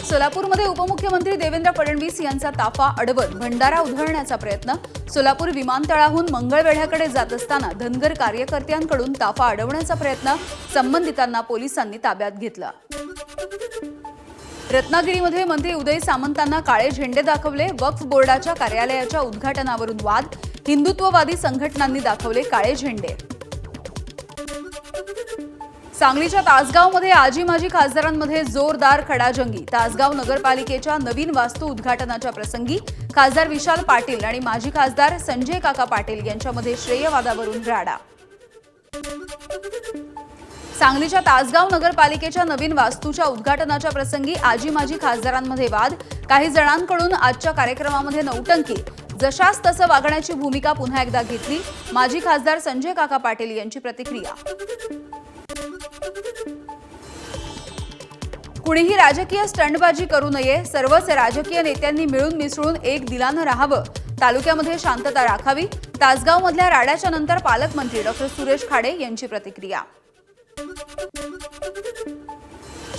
सोलापूरमध्ये उपमुख्यमंत्री देवेंद्र फडणवीस यांचा ताफा अडवत भंडारा उधळण्याचा प्रयत्न। सोलापूर विमानतळाहून मंगळवेढ्याकडे जात असताना धनगर कार्यकर्त्यांकडून ताफा अडवण्याचा प्रयत्न। संबंधितांना पोलिसांनी ताब्यात घेतलं। रत्नागिरीमध्ये मंत्री उदय सामंतांना काळे झेंडे दाखवले। वक्फ बोर्डाच्या कार्यालयाच्या उद्घाटनावरून वाद। हिंदुत्ववादी संघटनांनी दाखवले काळे झेंडे। सांगलीच्या तासगावमध्ये आजी माजी खासदारांमध्ये जोरदार खडाजंगी। तासगाव नगरपालिकेच्या नवीन वास्तू उद्घाटनाच्या प्रसंगी खासदार विशाल पाटील आणि माजी खासदार संजय काका पाटील यांच्यामध्ये श्रेयवादावरून राडा। सांगलीच्या तासगाव नगरपालिकेच्या नवीन वास्तूच्या उद्घाटनाच्या प्रसंगी आजी माजी खासदारांमध्ये वाद। काही जणांकडून आजच्या कार्यक्रमामध्ये नौटंकी। जशास तसं वागण्याची भूमिका पुन्हा एकदा घेतली। माजी खासदार संजय काका पाटील यांची प्रतिक्रिया। कुणीही राजकीय स्टंटबाजी करू नये। सर्वच राजकीय नेत्यांनी मिळून मिसळून एक दिलानं राहावं। तालुक्यामध्ये शांतता राखावी। तासगावमधल्या राड्याच्या नंतर पालकमंत्री डॉक्टर सुरेश खाडे यांची प्रतिक्रिया।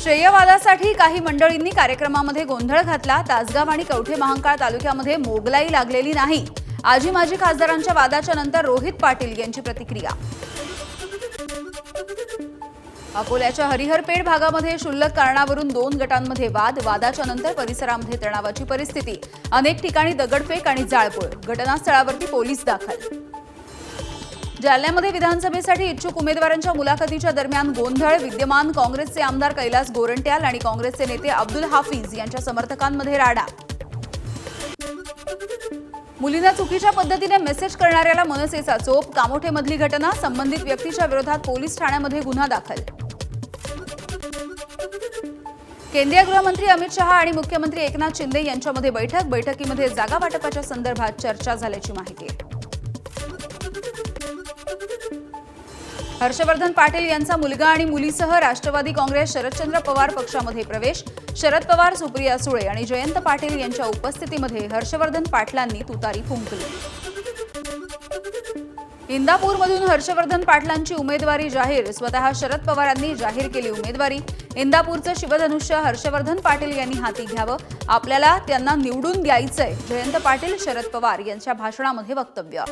श्रेयवादासाठी काही मंडळींनी कार्यक्रमामध्ये गोंधळ घातला। तासगाव आणि कवठे महांकाळ तालुक्यामध्ये मोगलाई लागलेली नाही। आजी माजी खासदारांच्या वादाच्या नंतर रोहित पाटील यांची प्रतिक्रिया। अकोल्याच्या हरिहरपेठ भागामध्ये क्षुल्लक कारणावरून 2 गटांमध्ये वाद। वादाच्या नंतर परिसरामध्ये तणावाची परिस्थिती। अनेक ठिकाणी दगडफेक आणि जाळपोळ। घटनास्थळावरती पोलीस दाखल। जालन्यामध्ये विधानसभेसाठी इच्छुक उमेदवारांच्या मुलाखतीच्या दरम्यान गोंधळ। विद्यमान काँग्रेसचे आमदार कैलास गोरंट्याल आणि काँग्रेसचे नेते अब्दुल हाफिज यांच्या समर्थकांमध्ये राडा। मुलींना चुकीच्या पद्धतीने मेसेज करणाऱ्याला मनसेचा चोप। कामोठेमधली घटना। संबंधित व्यक्तीच्या विरोधात पोलीस ठाण्यामध्ये गुन्हा दाखल। केंद्रीय गृहमंत्री अमित शहा आणि मुख्यमंत्री एकनाथ शिंदे यांच्यामध्ये बैठक। बैठकीमध्ये जागा वाटपाच्या संदर्भात चर्चा झाल्याची माहिती आहे। हर्षवर्धन पाटील यांचा मुलगा आणि मुलीसह राष्ट्रवादी काँग्रेस शरदचंद्र पवार पक्षामध्ये प्रवेश। शरद पवार, सुप्रिया सुळे आणि जयंत पाटील यांच्या उपस्थितीमध्ये हर्षवर्धन पाटलांनी तुतारी फुंकली। इंदापूरमधून हर्षवर्धन पाटलांची उमेदवारी जाहीर। स्वतः शरद पवारांनी जाहीर केली उमेदवारी। इंदापूरचं शिवधनुष्य हर्षवर्धन पाटील यांनी हाती घ्यावं। आपल्याला त्यांना निवडून द्यायचंय। जयंत पाटील, शरद पवार यांच्या भाषणामध्ये वक्तव्य।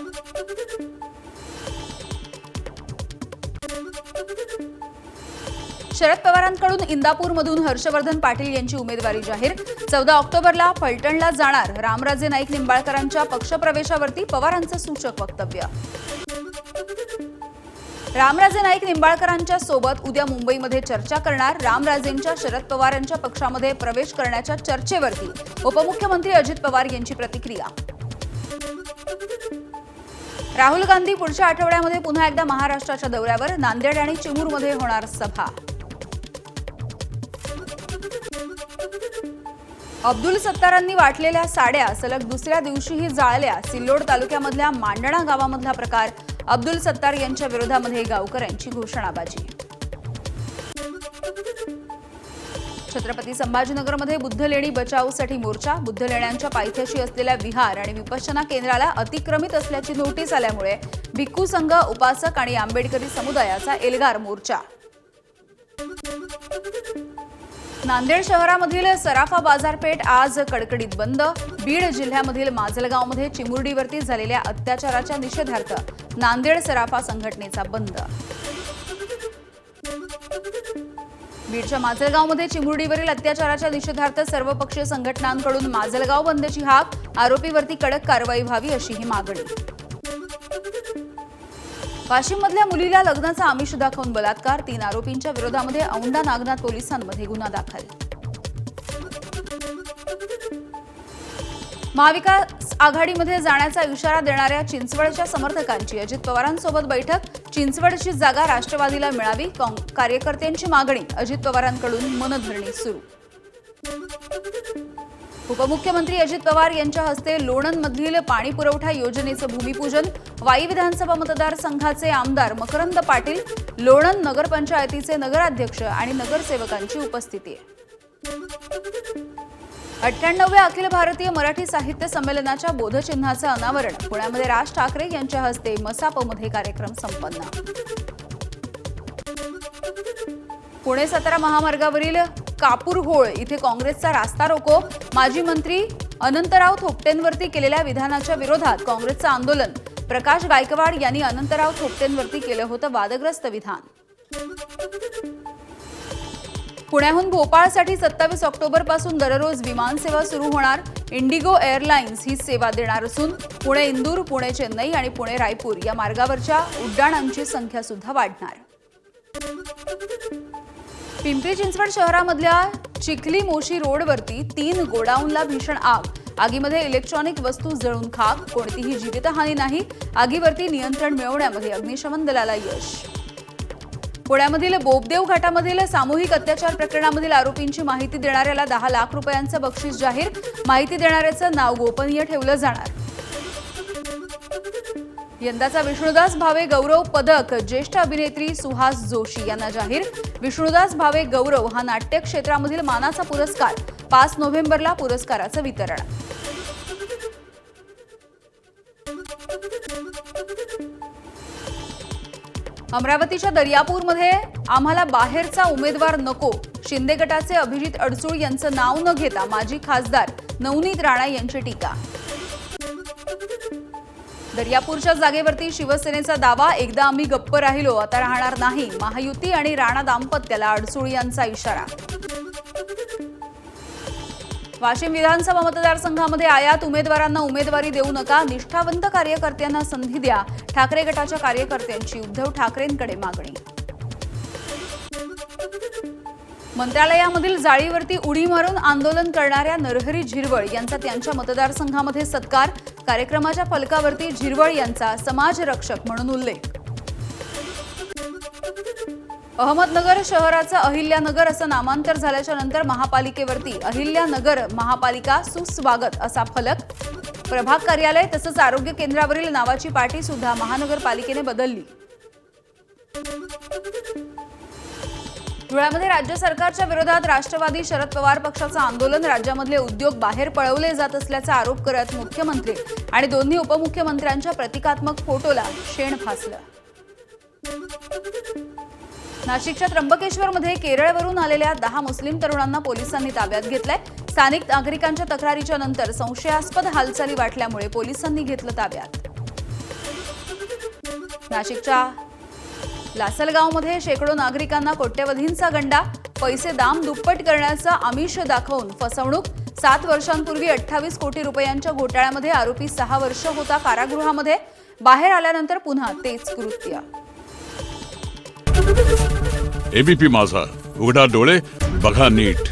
शरद पवारांकडून इंदापूरमधून हर्षवर्धन पाटील यांची उमेदवारी जाहीर। 14 ऑक्टोबरला फलटणला जाणार। रामराजे नाईक निंबाळकरांच्या पक्षप्रवेशावरती पवारांचं सूचक वक्तव्य। रामराजे नाईक निंबाळकरांच्या सोबत उद्या मुंबईमध्ये चर्चा करणार। रामराजेंच्या शरद पवारांच्या पक्षामध्ये प्रवेश करण्याच्या चर्चेवरती उपमुख्यमंत्री अजित पवार यांची प्रतिक्रिया। राहुल गांधी पुढच्या आठवड्यामध्ये पुन्हा एकदा महाराष्ट्राच्या दौऱ्यावर। नांदेड आणि चिमूरमध्ये होणार सभा। अब्दुल सत्तारांनी वाटलेल्या साड्या सलग दुसऱ्या दिवशीही जाळल्या। सिल्लोड तालुक्यामधल्या मांडणा गावामधला प्रकार। अब्दुल सत्तार यांच्या विरोधामध्ये गावकऱ्यांची घोषणाबाजी। छत्रपती संभाजीनगरमध्ये बुद्धलेणी बचावसाठी मोर्चा। बुद्धलेण्यांच्या पायथ्याशी असलेल्या विहार आणि विपश्यना केंद्राला अतिक्रमित असल्याची नोटीस आल्यामुळे भिक्खू संघ, उपासक आणि आंबेडकरी समुदायाचा एल्गार मोर्चा। नांदेड शहरामधील सराफा बाजारपेठ आज कडकडीत बंद। बीड जिल्ह्यामधील माजलगावमध्ये चिमुरडीवरती झालेल्या अत्याचाराच्या निषेधार्थ नांदेड सराफा संघटनेचा बंद। बीडच्या माजलगावमध्ये चिमुरडीवरील अत्याचाराच्या निषेधार्थ सर्वपक्षीय संघटनांकडून माजलगाव बंदची हाक। आरोपीवरती कडक कारवाई व्हावी अशी ही मागणी। वाशिममधल्या मुलीला लग्नाचा आमिष दाखवून बलात्कार। 3 आरोपींच्या विरोधामध्ये औंढा नागनाथ पोलिसांमध्ये गुन्हा दाखल। महाविकास आघाडीमध्ये जाण्याचा इशारा देणाऱ्या चिंचवडच्या समर्थकांची अजित पवारांसोबत बैठक। चिंचवडची जागा राष्ट्रवादीला मिळावी। कार्यकर्त्यांची मागणी। अजित पवारांकडून मनधरणी सुरू। उपमुख्यमंत्री अजित पवार यांच्या हस्ते लोणंदमधील पाणी पुरवठा योजनेचं भूमिपूजन। वाई विधानसभा मतदारसंघाचे आमदार मकरंद पाटील, लोणंद नगरपंचायतीचे नगराध्यक्ष आणि नगरसेवकांची उपस्थिती। 98व्या अखिल भारतीय मराठी साहित्य संमेलनाच्या बोधचिन्हाचं अनावरण। पुण्यामध्ये राज ठाकरे यांच्या हस्ते मसापमध्ये कार्यक्रम संपन्न। पुणे सातारा महामार्गावरील कापूरहोळ इथे काँग्रेसचा रास्ता रोको, माजी मंत्री अनंतराव थोपटेंवरती केलेल्या विधानाच्या विरोधात काँग्रेसचं आंदोलन। प्रकाश गायकवाड यांनी अनंतराव थोपटेंवरती केलं होतं वादग्रस्त विधान। पुण्याहून भोपाळसाठी 27 ऑक्टोबरपासून दररोज विमानसेवा सुरू होणार। इंडिगो एअरलाइन्स ही सेवा देणार असून पुणे इंदूर, पुणे चेन्नई आणि पुणे रायपूर या मार्गावरच्या उड्डाणांची संख्या सुद्धा वाढणार। पिंपरी चिंचवड शहरामधल्या चिखली मोशी रोडवरती 3 गोडाऊनला भीषण आग। आगीमध्ये इलेक्ट्रॉनिक वस्तू जळून खाक, कोणतीही जीवितहानी नाही। आगीवरती नियंत्रण मिळवण्यामध्ये अग्निशमन दलाला यश। पुण्यामधील बोबदेव घाटामधील सामूहिक अत्याचार प्रकरणामधील आरोपींची माहिती देणाऱ्याला 10 लाख रुपयांचं बक्षीस जाहीर। माहिती देणाऱ्याचं नाव गोपनीय ठेवलं जाणार। यंदाचा विष्णुदास भावे गौरव पदक ज्येष्ठ अभिनेत्री सुहास जोशी यांना जाहीर। विष्णुदास भावे गौरव हा नाट्य क्षेत्रामधील मानाचा पुरस्कार। 5 नोव्हेंबरला पुरस्काराचं वितरण। अमरावतीच्या दर्यापूरमध्ये आम्हाला बाहेरचा उमेदवार नको, शिंदे गटाचे अभिजित अडसूळ यांचं नाव न घेता माजी खासदार नवनीत राणा यांची टीका। दर्यापूरच्या जागेवरती शिवसेनेचा दावा, एकदा आम्ही गप्प राहिलो, आता राहणार नाही। महायुती आणि राणा दाम्पत्याला अडसूळ यांचा इशारा। वाशिम विधानसभा मतदारसंघामध्ये आयात उमेदवारांना उमेदवारी देऊ नका, निष्ठावंत कार्यकर्त्यांना संधी द्या। ठाकरे गटाच्या कार्यकर्त्यांची उद्धव ठाकरेंकडे मागणी। मंत्रालयामधील जाळीवरती उडी मारून आंदोलन करणाऱ्या नरहरी झिरवळ यांचा त्यांच्या मतदारसंघामध्ये सत्कार। कार्यक्रमाच्या फलकावरती झिरवळ यांचा समाजरक्षक म्हणून उल्लेख। अहमदनगर शहराचं अहिल्यानगर असं नामांतर झाल्याच्या नंतर महापालिकेवरती अहिल्यानगर महापालिका सुस्वागत असा फलक। प्रभाग कार्यालय तसंच आरोग्य केंद्रावरील नावाची पाटी सुद्धा महानगरपालिकेने बदलली। धुळ्यामध्ये राज्य सरकारच्या विरोधात राष्ट्रवादी शरद पवार पक्षाचं आंदोलन। राज्यामधले उद्योग बाहेर पळवले जात असल्याचा आरोप करत मुख्यमंत्री आणि दोन्ही उपमुख्यमंत्र्यांच्या प्रतिकात्मक फोटोला शेण फासलं। नाशिकच्या त्र्यंबकेश्वरमध्ये केरळवरून आलेल्या 10 मुस्लिम तरुणांना पोलिसांनी ताब्यात घेतलंय। स्थानिक नागरिकांच्या तक्रारीच्या नंतर संशयास्पद हालचाली वाटल्यामुळे पोलिसांनी घेतलं ताब्यात। नाशिकच्या लासलगावमध्ये शेकडो नागरिकांना कोट्यवधींचा गंडा, पैसे दाम दुप्पट करण्याचं आमिष दाखवून फसवणूक। 7 वर्षांपूर्वी 28 कोटी रुपयांच्या घोटाळ्यामध्ये आरोपी 6 वर्ष होता कारागृहामध्ये, बाहेर आल्यानंतर पुन्हा तेच कृत्य। एबीपी माझा, उघडा डोळे बघा नीट।